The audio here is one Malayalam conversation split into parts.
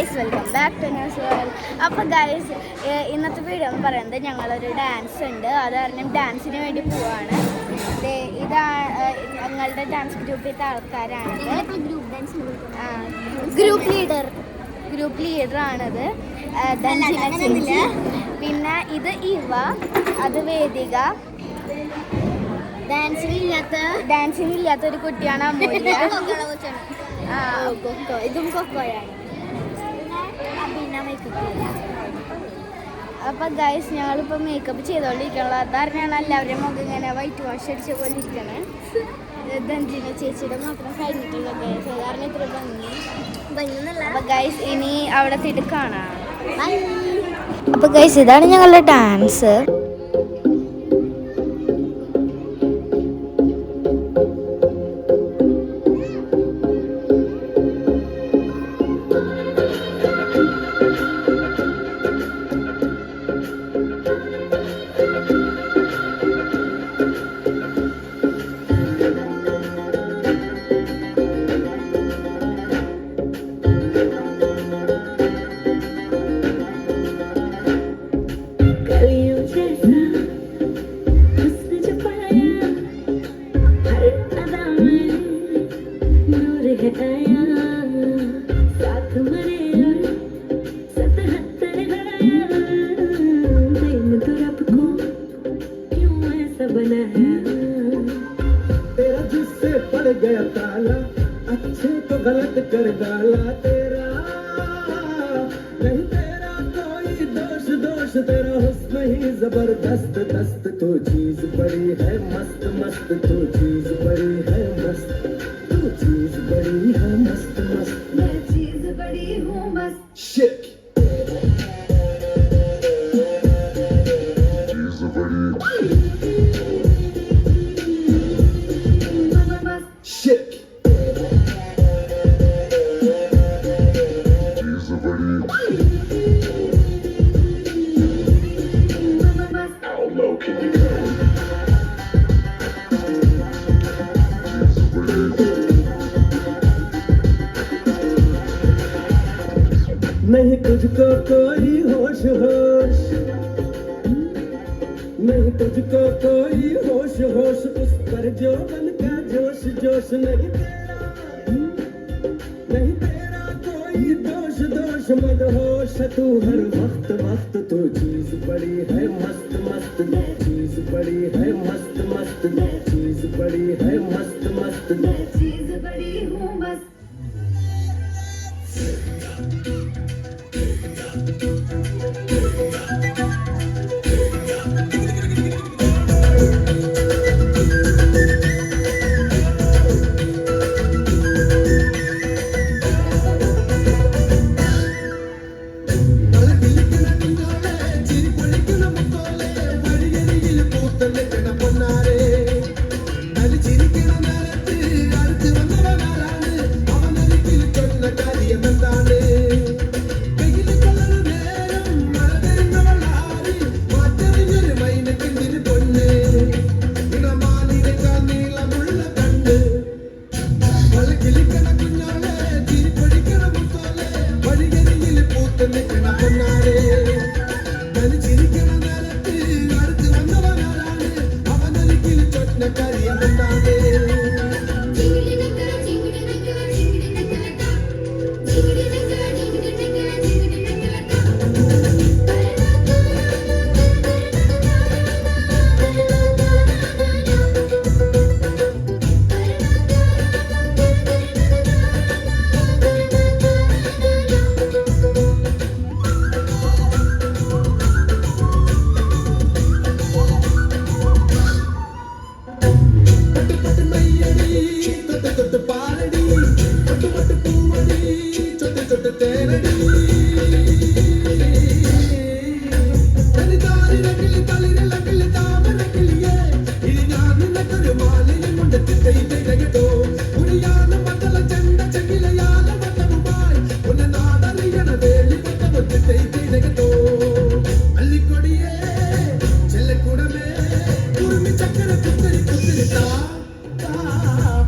Guys, welcome back to news world. അപ്പോൾ ഗൈസ്, ഇന്നത്തെ വീഡിയോ എന്ന് പറയുന്നത് ഞങ്ങളൊരു ഡാൻസ് ഉണ്ട്, അത് കാരണം ഡാൻസിന് വേണ്ടി പോവാണ്. ഇതാണ് ഞങ്ങളുടെ ഡാൻസ് ഗ്രൂപ്പിലത്തെ ആൾക്കാരാണ്. ഗ്രൂപ്പ് ലീഡറാണത് ചേച്ചി. പിന്നെ ഇത് ഇവ, അത് വേദിക. ഡാൻസിനില്ലാത്ത ഒരു കുട്ടിയാണ് അമൂല്യ. ഇതും കൊക്കോയാണ്. അപ്പൊ ഗൈസ്, ഞങ്ങളിപ്പോ മേക്കപ്പ് ചെയ്തോണ്ടിരിക്കണല്ലോ, അതാരണമാണ് എല്ലാവരുടെയും മുഖം ഇങ്ങനെ വൈറ്റ് വാഷ് അടിച്ച പോലെ ഇരിക്കണേ. ദഞ്ജിന ചേച്ചിയുടെ മാത്രം കഴിഞ്ഞിട്ടുള്ള ഗൈസ്, അതാരണം ഇത്ര ഭംഗി. അപ്പൊ ഗൈസ്, ഇനി അവിടെ എത്തിയിട്ട് കാണാം. അപ്പൊ ഗൈസ്, ഇതാണ് ഞങ്ങളുടെ ഡാൻസ്. तेरा जिससे पड़ गया ताला, अच्छे तो गलत कर डाला तेरा, नहीं तेरा कोई दोष दोष, तेरा हुस्न ही जबरदस्त दस्त, तो चीज बड़ी है मस्त मस्त, तो चीज बड़ी है मस्त, तो चीज बड़ी है मस्त मस्त, मैं चीज बड़ी हूँ मस्त. Shit. नहीं तुझको कोई होश होश, नहीं तुझको कोई होश होश, उस पर जो बन का जोश जोश, नहीं तेरा कोई दोष दोष, मदहोश तू हर वक्त वक्त, तो चीज बड़ी है मस्त मस्त, चीज बड़ी है मस्त मस्त, चीज बड़ी है मस्त मस्त, चीज बड़ी हूँ मस्त.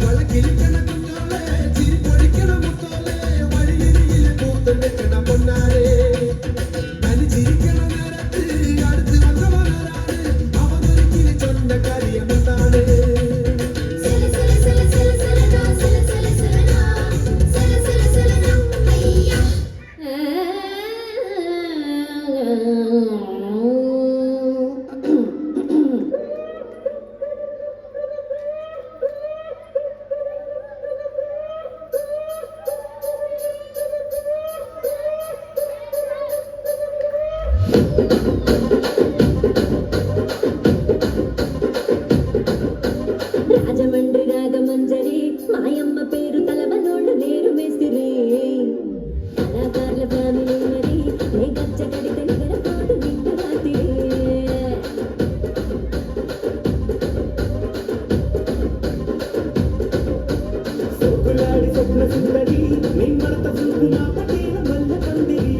Walakili kana kunyole, chiri podi kana mutole, wali yiri yile putole. ചിരിക്കണം പൊന്നാരെ ചിരിക്കണം നേരത്ത് അടുത്ത് വന്നവനാണ് അവനൊരിക്കലും ചൊന്ന കാര്യം എന്താണ് రాజమండ్రి రాగమంజరి మాయమ్మ పేరు తలవనోళ్ళు నేరు మేస్తిరి కళాకారుల ఫ్యామిలీ మరి నే గచ్చ కడితే నిగరపోటు నిండు రాత్రి సోకులాడి స్వప్న సుందరి నిమ్మడత చూపు మా పటేల మల్ల కందిరి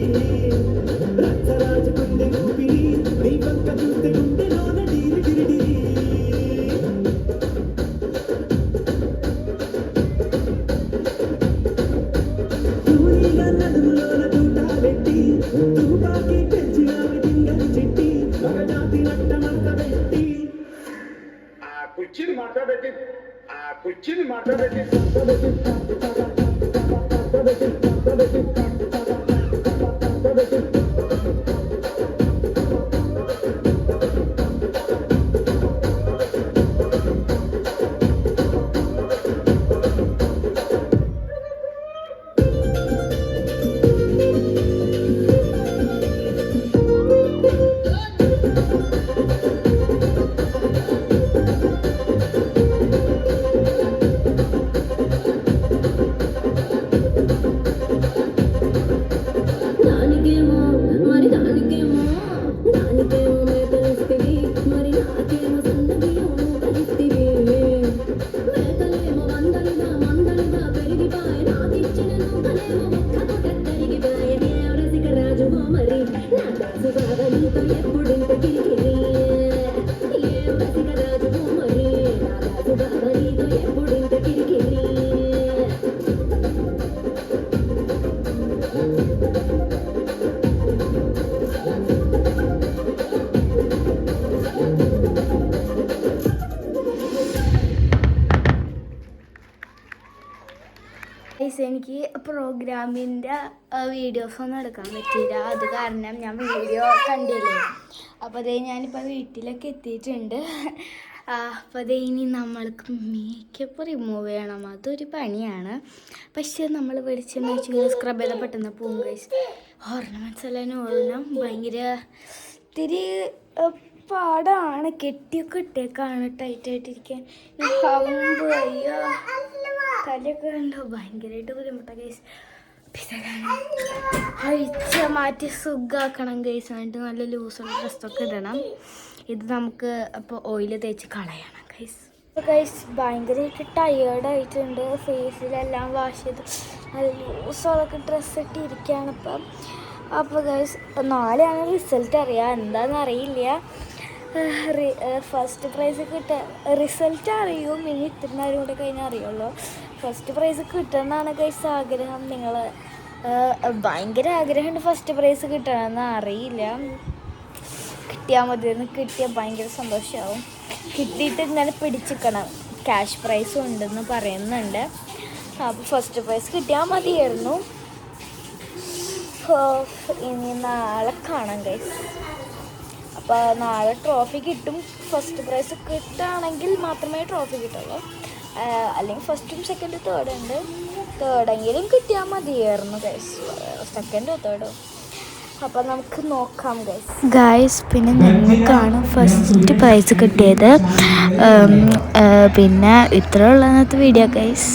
రచ్చరాజ కుందె ఊపిరి నీ పక్క చూస్తే గుండెలోన డీరి డిరిడిరి తూరిగా నడుములోన తూటాలెట్టి తుపాకి పెంచినావి దింగని చెట్టి మగజాతి నట్ట మడత పెట్టి కుర్చీని మాట్లాడబెట్టి దానికేమో మరి దానికేమో మేతలిస్తివి మరి నాకేమో సన్నగియో కలిస్తివి మేతలేమో మందలుగా పెరిగిపాయ నాకిచ్చిన నూకలేమో ఒక్కతో కరిగిపాయ రసిక రాజువో మరి నా దాసు బాగా నీతో ఎప్పుడింత కిరికిరి రసిక రాజువో మరి నా దాసు బాగా నీతో ఎప్పుడింత కిరికిరి എനിക്ക് പ്രോഗ്രാമിൻ്റെ വീഡിയോസ് ഒന്നും എടുക്കാൻ പറ്റിയില്ല. അത് കാരണം ഞാൻ വീഡിയോ കണ്ടില്ലേ. അപ്പോൾ അതേ ഞാനിപ്പോൾ വീട്ടിലൊക്കെ എത്തിയിട്ടുണ്ട്. അപ്പോൾ അതേ ഇനി നമ്മൾക്ക് മേക്കപ്പ് റിമൂവ് ചെയ്യണം. അതൊരു പണിയാണ്. പക്ഷേ നമ്മൾ വെളിച്ചെണ്ണ വെച്ച് സ്ക്രബ് ചെയ്താൽ പെട്ടെന്ന് പോകും ഗൈസ്. ഓർണമെൻറ്റ്സ് എല്ലാം ഓടണം ഭയങ്കര ഇത്തിരി പാടാണ്. കെട്ടിയൊക്കെ ഇട്ടേക്കാണ് ടൈറ്റായിട്ടിരിക്കാൻ. ഹമ്പ് അയ്യോ തലയൊക്കെ ഉണ്ടോ ഭയങ്കരമായിട്ട് ബുദ്ധിമുട്ടാണ് ഗൈസ്. അഴിച്ച മാറ്റി സുഖമാക്കണം ഗൈസ്. എന്നിട്ട് നല്ല ലൂസുള്ള ഡ്രസ്സൊക്കെ ഇടണം. ഇത് നമുക്ക് അപ്പോൾ ഓയിൽ തേച്ച് കളയണം ഗൈസ്. അപ്പോൾ ഗൈസ് ഭയങ്കരമായിട്ട് ടയേർഡായിട്ടുണ്ട്. ഫേസിലെല്ലാം വാഷ് ചെയ്ത് നല്ല ലൂസുള്ളൊക്കെ ഡ്രസ്സ് ഇട്ടിരിക്കുകയാണ് ഇപ്പം. അപ്പോൾ ഗൈസ് നാളെയാണ് റിസൾട്ട് അറിയാം. എന്താണെന്ന് അറിയില്ല. ഫസ്റ്റ് പ്രൈസ് റിസൾട്ട് അറിയും. ഇനി ഇത്ര നേരം കൂടെ കഴിഞ്ഞാൽ അറിയുള്ളൂ. ഫസ്റ്റ് പ്രൈസ് കിട്ടണമെന്നാണ് ഗൈസ് ആഗ്രഹം. നിങ്ങൾ ഭയങ്കര ആഗ്രഹമുണ്ട് ഫസ്റ്റ് പ്രൈസ് കിട്ടണമെന്ന്. അറിയില്ല, കിട്ടിയാൽ മതിയെന്ന്. കിട്ടിയാൽ ഭയങ്കര സന്തോഷമാവും. കിട്ടിയിട്ട് ഇങ്ങനെ പിടിച്ചിക്കണം. ക്യാഷ് പ്രൈസും ഉണ്ടെന്ന് പറയുന്നുണ്ട്. അപ്പോൾ ഫസ്റ്റ് പ്രൈസ് കിട്ടിയാൽ മതിയായിരുന്നു. ഇനി നാളെ കാണാം ഗൈസ്. അപ്പോൾ നാളെ ട്രോഫി കിട്ടും. ഫസ്റ്റ് പ്രൈസ് കിട്ടുകയാണെങ്കിൽ മാത്രമേ ട്രോഫി കിട്ടുള്ളൂ. അല്ലെങ്കിൽ ഫസ്റ്റും സെക്കൻഡും തേർഡ് ഉണ്ട്. തേർഡെങ്കിലും കിട്ടിയാൽ മതിയായിരുന്നു ഗൈസ്. സെക്കൻഡോ തേർഡോ. അപ്പോൾ നമുക്ക് നോക്കാം ഗൈസ്. പിന്നെ ഞങ്ങൾക്കാണ് ഫസ്റ്റ് പ്രൈസ് കിട്ടിയത്. പിന്നെ ഇത്രയുള്ള വീഡിയോ ഗൈസ്.